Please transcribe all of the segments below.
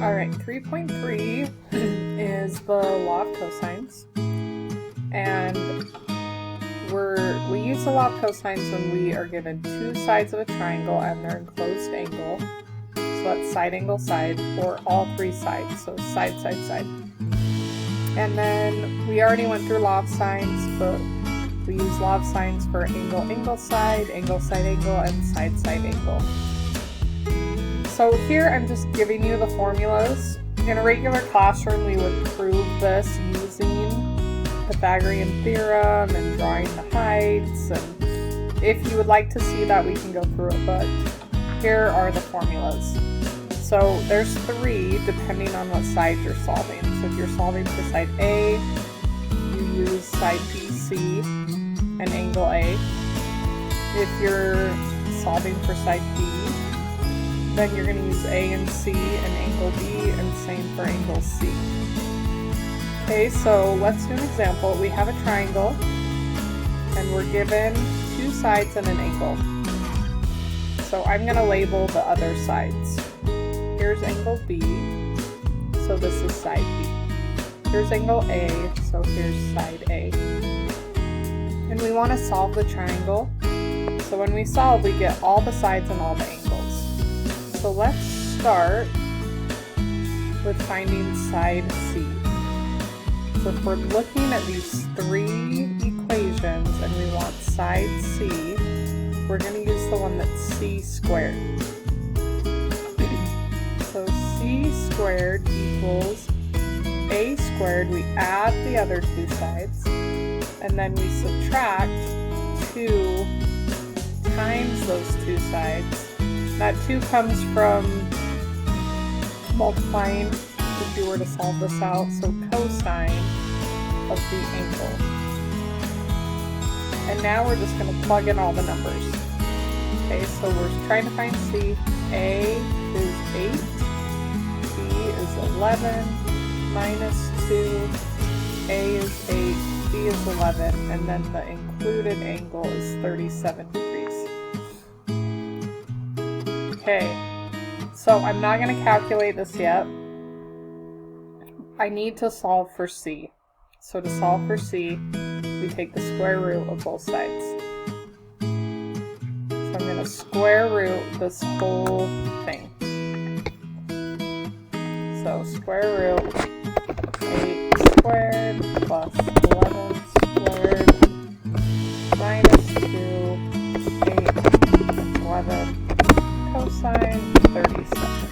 Alright, 3.3 is the law of cosines, and we use the law of cosines when we are given two sides of a triangle and they're enclosed angle, so that's side angle side, or all three sides, so side side side. And then we already went through law of sines, but we use law of sines for angle angle side angle, and side side angle. So here I'm just giving you the formulas. In a regular classroom we would prove this using Pythagorean theorem and drawing the heights, and if you would like to see that we can go through it, but here are the formulas. So there's three depending on what side you're solving. So if you're solving for side A, you use side BC and angle A. If you're solving for side B, then you're going to use A and C and angle B, and same for angle C. Okay, so let's do an example. We have a triangle and we're given two sides and an angle. So I'm going to label the other sides. Here's angle B, so this is side B. Here's angle A, so here's side A. And we want to solve the triangle. So when we solve, we get all the sides and all the angles. So let's start with finding side C. So if we're looking at these three equations and we want side C, we're going to use the one that's C squared. So C squared equals A squared. We add the other two sides, and then we subtract 2 times those two sides. That 2 comes from multiplying if you were to solve this out, so cosine of the angle. And now we're just going to plug in all the numbers. Okay, so we're trying to find C. A is 8, B is 11, minus 2, A is 8, B is 11, and then the included angle is 37 degrees. Okay, so I'm not going to calculate this yet. I need to solve for C. So to solve for C, we take the square root of both sides. So I'm going to square root this whole thing. So square root 8 squared plus 11 squared minus 2, 8, 11, cosine 37.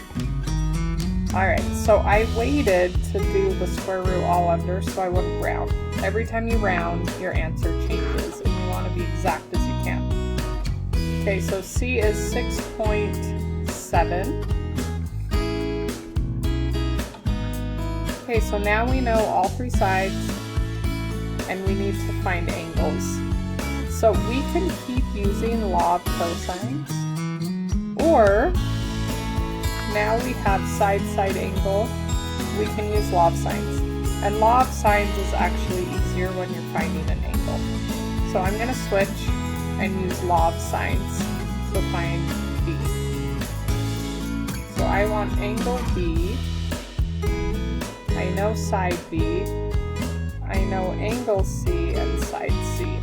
Alright, so I waited to do the square root all under so I wouldn't round. Every time you round, your answer changes, and you want to be exact as you can. Okay, so C is 6.7. Okay, so now we know all three sides, and we need to find angles. So we can keep using law of cosines, or now we have side-side angle, we can use law of sines. And law of sines is actually easier when you're finding an angle. So I'm going to switch and use law of sines to find B. So I want angle B. I know side B. I know angle C and side C.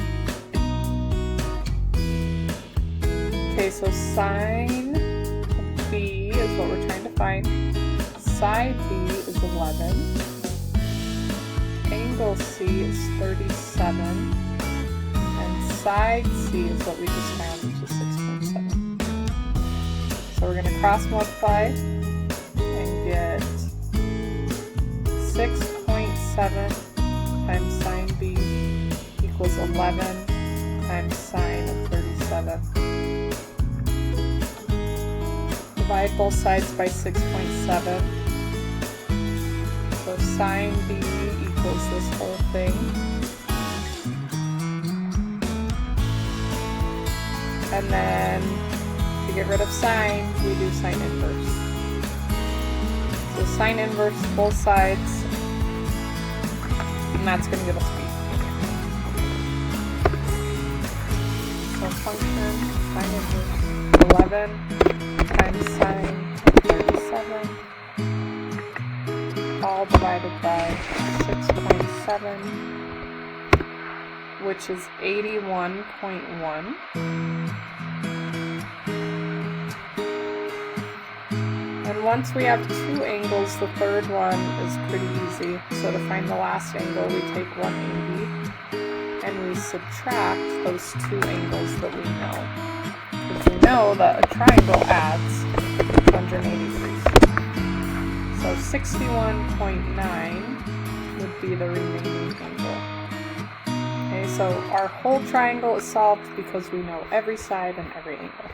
Okay, so sine B is what we're trying to find. Side B is 11. Angle C is 37. And side C is what we just found, which is 6.7. So we're going to cross multiply and get 6.7 times sine B equals 11 times sine of 37. Divide both sides by 6.7. So sine B equals this whole thing. And then to get rid of sine, we do sine inverse. So sine inverse both sides, and that's going to give us B. So function sine inverse 11 times sine 37 angle divided by 6.7, which is 81.1. And once we have two angles, the third one is pretty easy. So to find the last angle, we take 180 and we subtract those two angles that we know. Because we know that a triangle adds 180 degrees. So 61.9 would be the remaining angle. Okay, so our whole triangle is solved because we know every side and every angle.